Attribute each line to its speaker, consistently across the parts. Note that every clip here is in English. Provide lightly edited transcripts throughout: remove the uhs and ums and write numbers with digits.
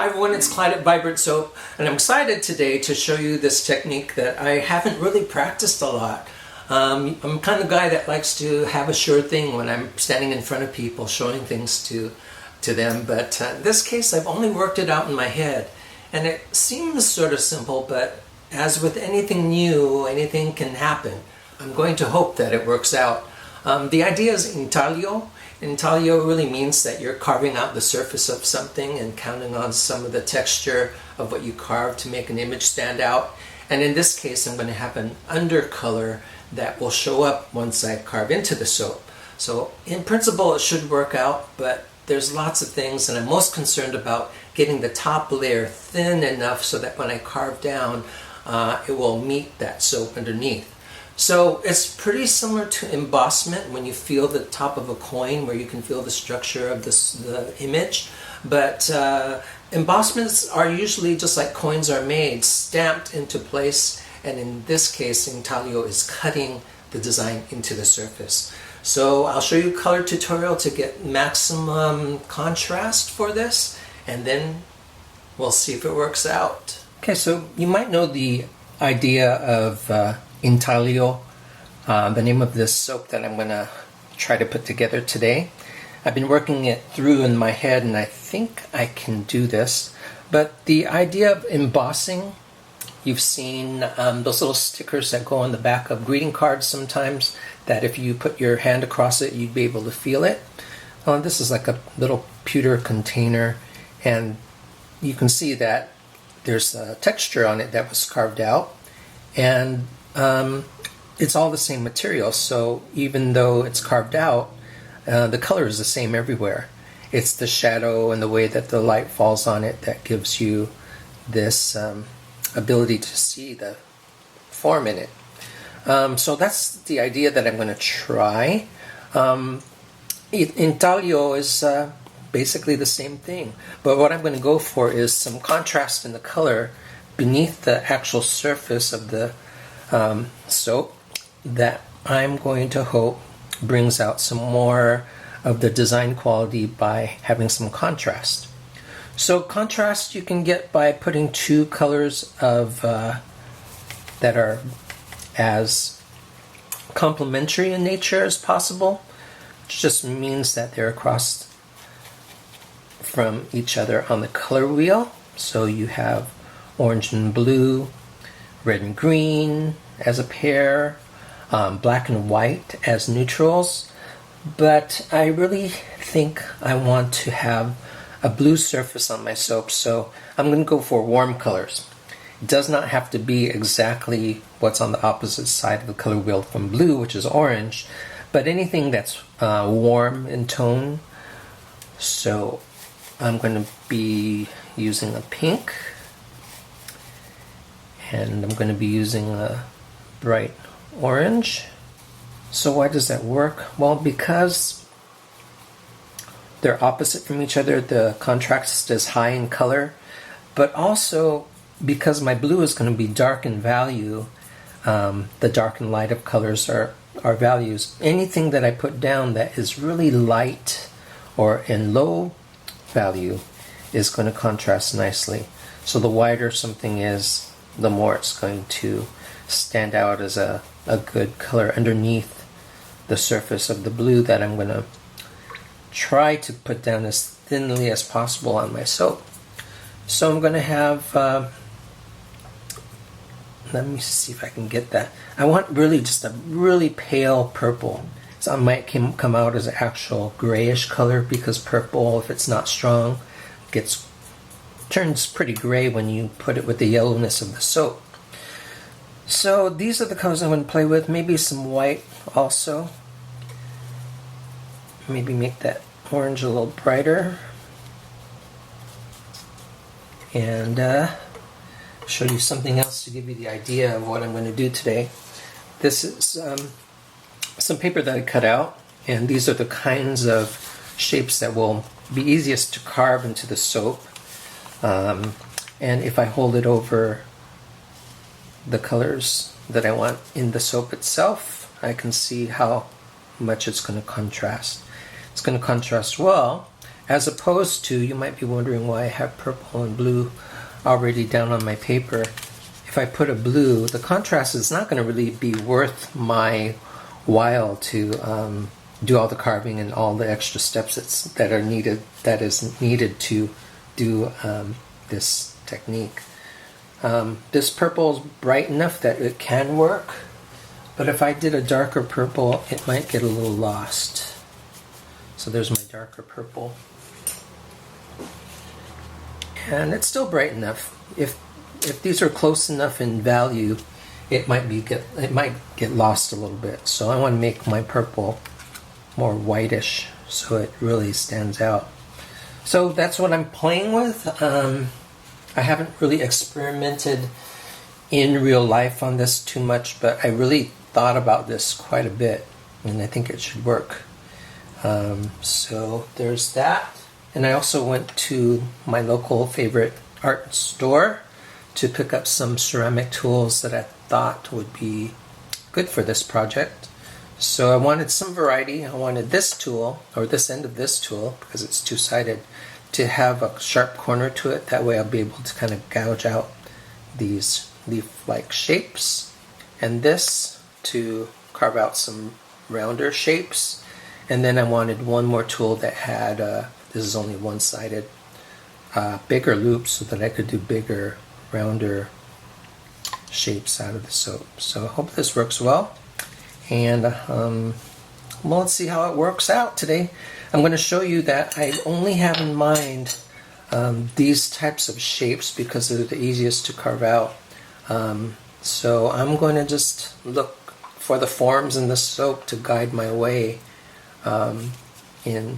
Speaker 1: Hi everyone, it's Clyde at Vibrant Soap, and I'm excited today to show you this technique that I haven't really practiced a lot. I'm the kind of guy that likes to have a sure thing when I'm standing in front of people, showing things to them, but in this case I've only worked it out in my head, and it seems sort of simple, but as with anything new, anything can happen. I'm going to hope that it works out. The idea is intaglio. Intaglio really means that you're carving out the surface of something and counting on some of the texture of what you carved to make an image stand out. And in this case, I'm going to have an undercolor that will show up once I carve into the soap. So in principle, it should work out, but there's lots of things, and I'm most concerned about getting the top layer thin enough so that when I carve down, it will meet that soap underneath. So it's pretty similar to embossment when you feel the top of a coin, where you can feel the structure of the image. But embossments are usually just like coins are made, stamped into place, and in this case, Intaglio is cutting the design into the surface. So I'll show you a color tutorial to get maximum contrast for this, and then we'll see if it works out. Okay, so you might know the idea of Intaglio, the name of this soap that I'm going to try to put together today. I've been working it through in my head, and I think I can do this. But the idea of embossing, you've seen those little stickers that go on the back of greeting cards sometimes, that if you put your hand across it, you'd be able to feel it. This is like a little pewter container, and you can see that there's a texture on it that was carved out, and it's all the same material, so even though it's carved out, the color is the same everywhere. It's the shadow and the way that the light falls on it that gives you this ability to see the form in it. So that's the idea that I'm going to try. Intaglio is basically the same thing, but what I'm going to go for is some contrast in the color beneath the actual surface of the soap that I'm going to hope brings out some more of the design quality by having some contrast. So contrast you can get by putting two colors of that are as complementary in nature as possible, which just means that they're across from each other on the color wheel. So you have orange and blue, red and green as a pair, black and white as neutrals, but I really think I want to have a blue surface on my soap, so I'm going to go for warm colors. It does not have to be exactly what's on the opposite side of the color wheel from blue, which is orange, but anything that's warm in tone. So I'm going to be using a pink, and I'm going to be using a bright orange. So why does that work? Well, because they're opposite from each other, the contrast is high in color, but also because my blue is going to be dark in value, the dark and light of colors are values. Anything that I put down that is really light or in low value is going to contrast nicely. So the whiter something is, the more it's going to stand out as a good color underneath the surface of the blue that I'm going to try to put down as thinly as possible on my soap. So I'm going to have, let me see if I can get that. I want really just a really pale purple. So it might come out as an actual grayish color, because purple, if it's not strong, turns pretty gray when you put it with the yellowness of the soap. So these are the colors I'm going to play with. Maybe some white also. Maybe make that orange a little brighter. And show you something else to give you the idea of what I'm going to do today. This is some paper that I cut out, and these are the kinds of shapes that will be easiest to carve into the soap. And if I hold it over the colors that I want in the soap itself, I can see how much it's going to contrast. It's going to contrast well, As opposed to, you might be wondering why I have purple and blue already down on my paper. If I put a blue, the contrast is not going to really be worth my while to do all the carving and all the extra steps that is needed to do this technique. This purple is bright enough that it can work, but if I did a darker purple, it might get a little lost. So there's my darker purple. And it's still bright enough. If these are close enough in value, it might get lost a little bit. So I want to make my purple more whitish so it really stands out. So that's what I'm playing with. I haven't really experimented in real life on this too much, but I really thought about this quite a bit, and I think it should work. So there's that. And I also went to my local favorite art store to pick up some ceramic tools that I thought would be good for this project. So I wanted some variety. I wanted this tool, or this end of this tool, because it's two-sided, to have a sharp corner to it. That way I'll be able to kind of gouge out these leaf-like shapes. And this to carve out some rounder shapes. And then I wanted one more tool that had, this is only one-sided, bigger loops so that I could do bigger, rounder shapes out of the soap. So I hope this works well. And well, let's see how it works out today. I'm going to show you that I only have in mind these types of shapes because they're the easiest to carve out. So I'm going to just look for the forms in the soap to guide my way in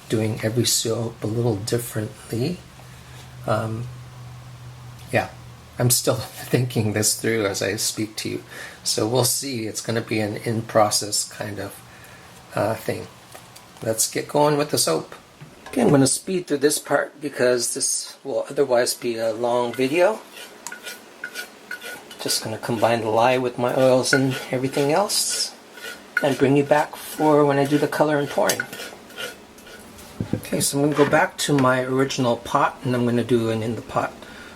Speaker 1: doing every soap a little differently. Yeah, I'm still thinking this through as I speak to you. So we'll see. It's going to be an in-process kind of thing. Let's get going with the soap. Okay, I'm going to speed through this part because this will otherwise be a long video. Just going to combine the lye with my oils and everything else and bring you back for when I do the color and pouring. Okay, so I'm going to go back to my original pot and I'm going to do an in the pot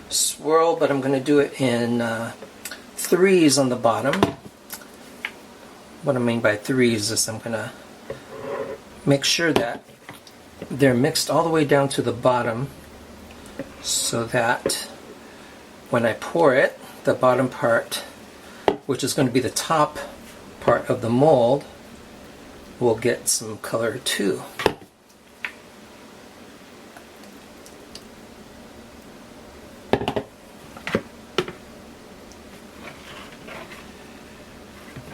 Speaker 1: swirl, but I'm going to do it in threes on the bottom. What I mean by threes is I'm going to make sure that they're mixed all the way down to the bottom so that when I pour it, the bottom part, which is going to be the top part of the mold, will get some color too.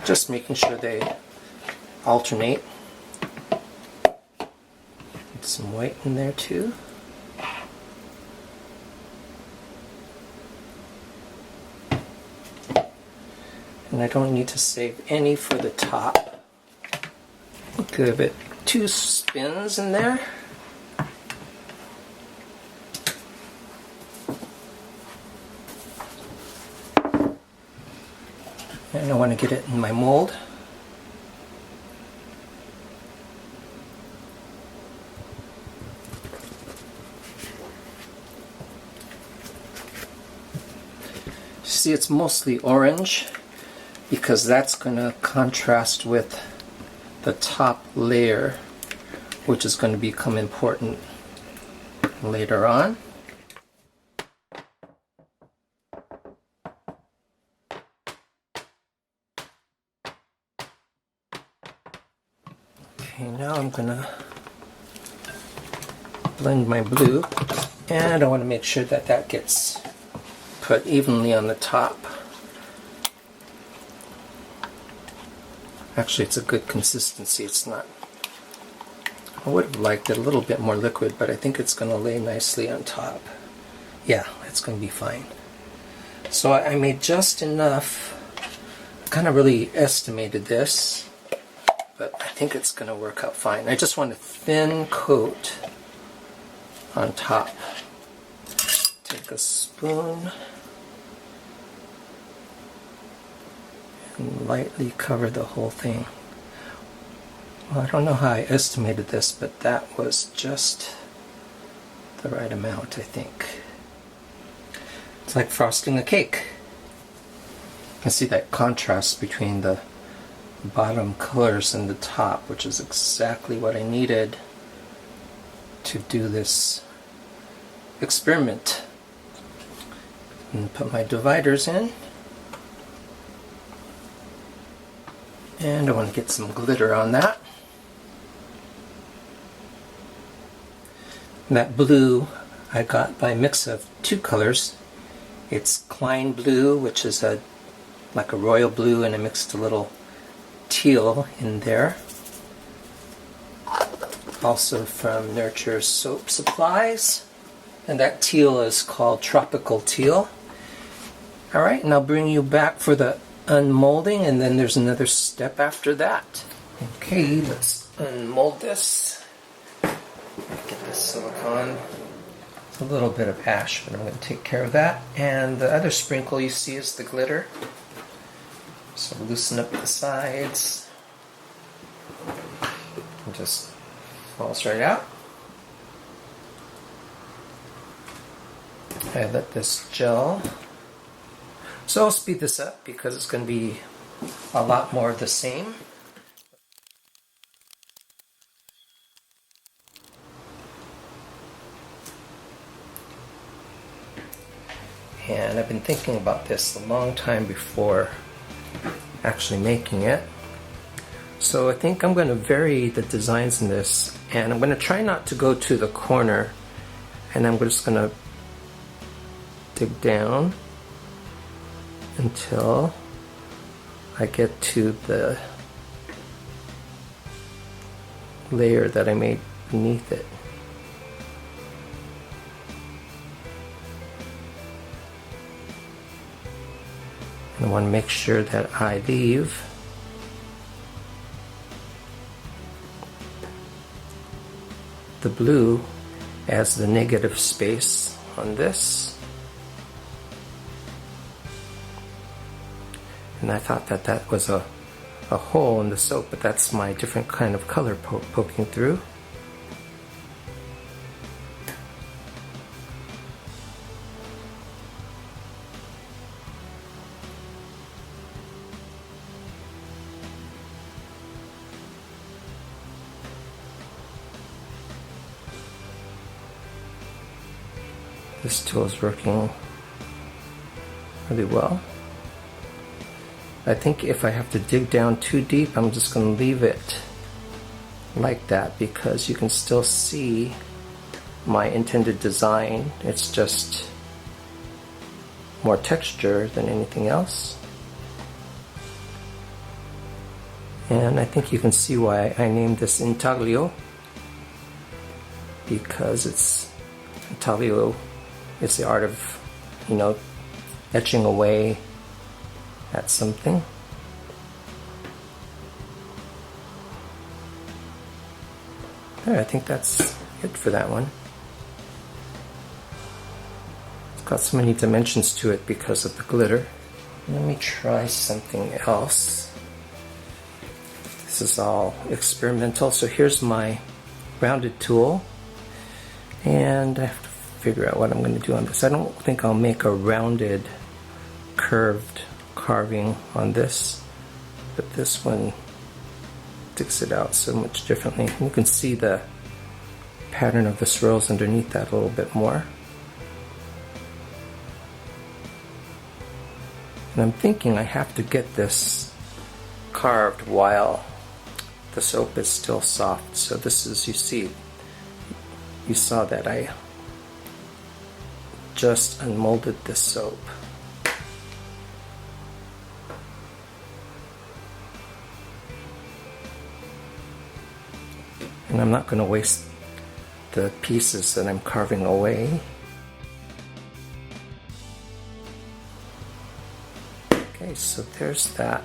Speaker 1: Just making sure they alternate. Get some white in there too. And I don't need to save any for the top. Give it 2 spins in there. And I want to get it in my mold. See, it's mostly orange because that's going to contrast with the top layer, which is going to become important later on. Okay, now I'm going to blend my blue, and I want to make sure that that gets put evenly on the top. Actually, it's a good consistency. It's not, I would have liked it a little bit more liquid, but I think it's going to lay nicely on top. Yeah, it's going to be fine. So I made just enough. I kind of really estimated this, but I think it's going to work out fine. I just want a thin coat on top. Take a spoon and lightly cover the whole thing. Well, I don't know how I estimated this, but that was just the right amount, I think. It's like frosting a cake. You can see that contrast between the bottom colors and the top, which is exactly what I needed to do this experiment. And put my dividers in. And I want to get some glitter on that. That blue I got by a mix of two colors. It's Clyde blue, which is like a royal blue, and I mixed a little teal in there. Also from Nurture Soap Supplies. And that teal is called Tropical Teal. Alright, and I'll bring you back for the unmolding, and then there's another step after that. Okay, let's unmold this. Get the silicone. It's a little bit of ash, but I'm going to take care of that. And the other sprinkle you see is the glitter. So loosen up the sides. It just falls right out. I let this gel. So I'll speed this up because it's going to be a lot more of the same. And I've been thinking about this a long time before actually making it. So I think I'm going to vary the designs in this, and I'm going to try not to go to the corner, and I'm just going to dig down until I get to the layer that I made beneath it. And I want to make sure that I leave the blue as the negative space on this. And I thought that that was a hole in the soap, but that's my different kind of color poking through. This tool is working really well. I think if I have to dig down too deep, I'm just going to leave it like that because you can still see my intended design. It's just more texture than anything else. And I think you can see why I named this Intaglio, because Intaglio is the art of, etching away at something. There, I think that's it for that one. It's got so many dimensions to it because of the glitter. Let me try something else. This is all experimental. So here's my rounded tool, and I have to figure out what I'm going to do on this. I don't think I'll make a rounded, curved carving on this, but this one sticks it out so much differently. You can see the pattern of the swirls underneath that a little bit more. And I'm thinking I have to get this carved while the soap is still soft. So this is, you saw that I just unmolded this soap. And I'm not going to waste the pieces that I'm carving away. Okay, so there's that.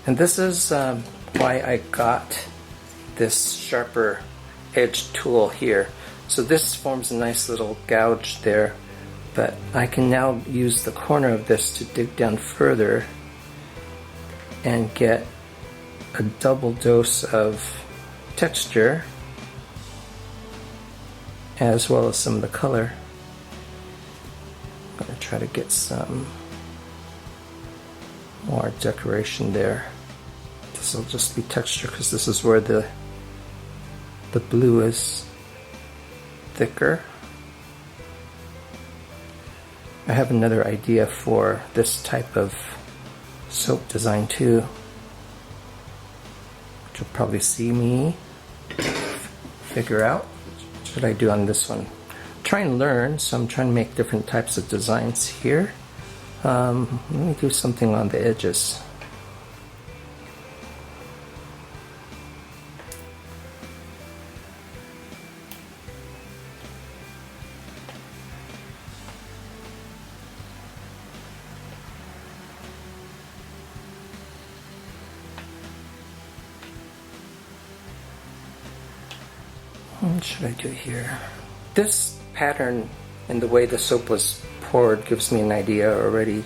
Speaker 1: And this is why I got this sharper edge tool here. So this forms a nice little gouge there, but I can now use the corner of this to dig down further and get a double dose of texture as well as some of the color. I'm going to try to get some more decoration there. This will just be texture because this is where the blue is thicker. I have another idea for this type of soap design too, which you'll probably see me figure out. What should I do on this one? Try and learn, so I'm trying to make different types of designs here. Let me do something on the edges. What should I do here? This pattern and the way the soap was poured gives me an idea already.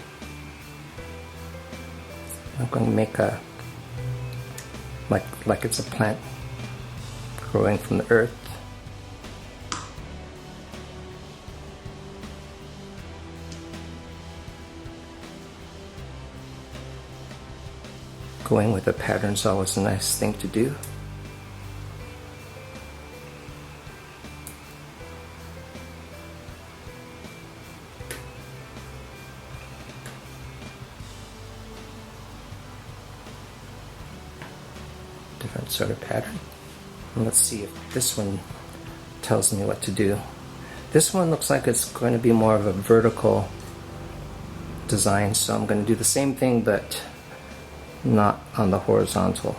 Speaker 1: I'm going to make a like it's a plant growing from the earth. Going with a pattern is always a nice thing to do. Different sort of pattern. And let's see if this one tells me what to do. This one looks like it's going to be more of a vertical design, so I'm going to do the same thing but not on the horizontal.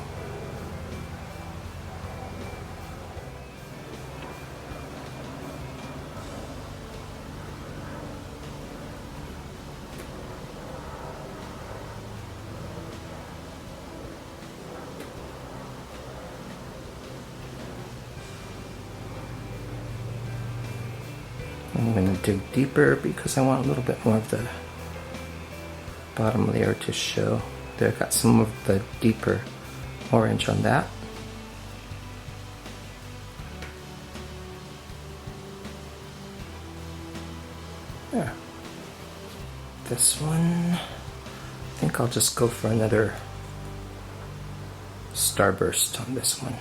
Speaker 1: I'm going to dig deeper because I want a little bit more of the bottom layer to show. There, got some of the deeper orange on that. There. This one, I think I'll just go for another starburst on this one.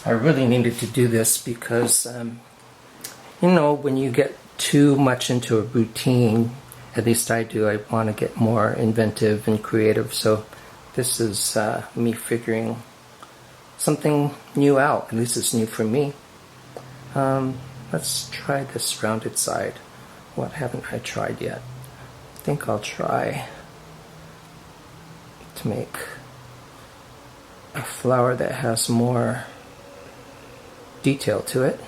Speaker 1: I really needed to do this because, you know, when you get too much into a routine, at least I do, I want to get more inventive and creative. So this is me figuring something new out. At least it's new for me. Let's try this rounded side. What haven't I tried yet? I think I'll try to make a flower that has more detail to it.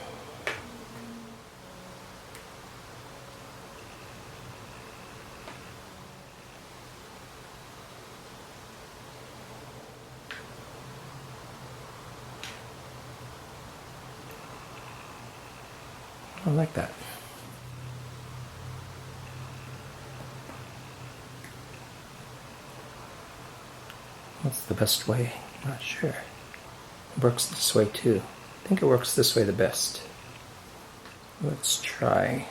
Speaker 1: I like that. What's the best way? Not sure. It works this way too. I think it works this way the best. Let's try.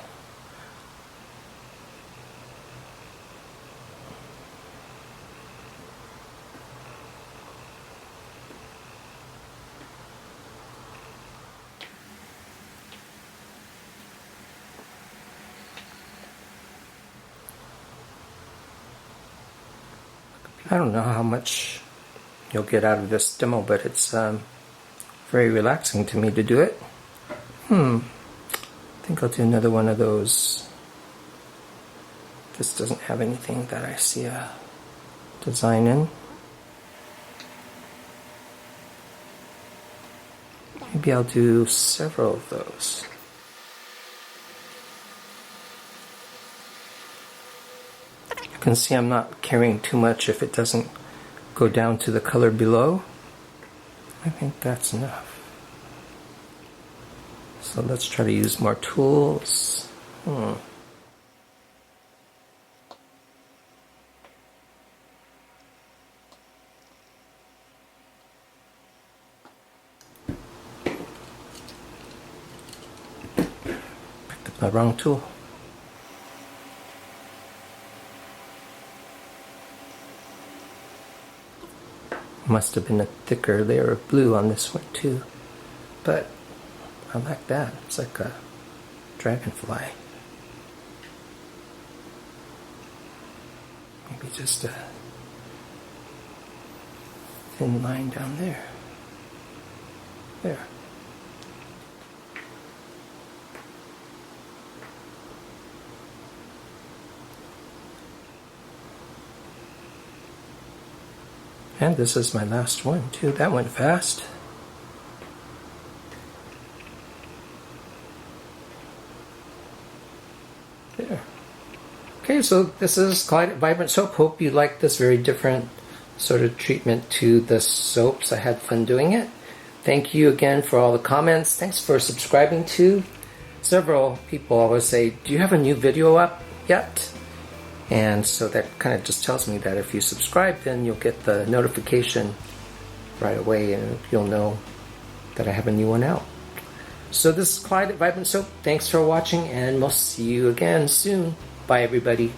Speaker 1: I don't know how much you'll get out of this demo, but it's very relaxing to me to do it. I think I'll do another one of those. This doesn't have anything that I see a design in. Maybe I'll do several of those. You can see I'm not caring too much if it doesn't go down to the color below. I think that's enough. So let's try to use more tools. Picked up my wrong tool. Must have been a thicker layer of blue on this one too, but I like that. It's like a dragonfly. Maybe just a thin line down there. There. And this is my last one too. That went fast. There. Okay, so this is Clyde Vibrant Soap. Hope you like this very different sort of treatment to the soaps. I had fun doing it. Thank you again for all the comments. Thanks for subscribing too. Several people always say, do you have a new video up yet? And so that kind of just tells me that if you subscribe, then you'll get the notification right away and you'll know that I have a new one out. So this is Clyde at Vibrant Soap. Thanks for watching and we'll see you again soon. Bye everybody.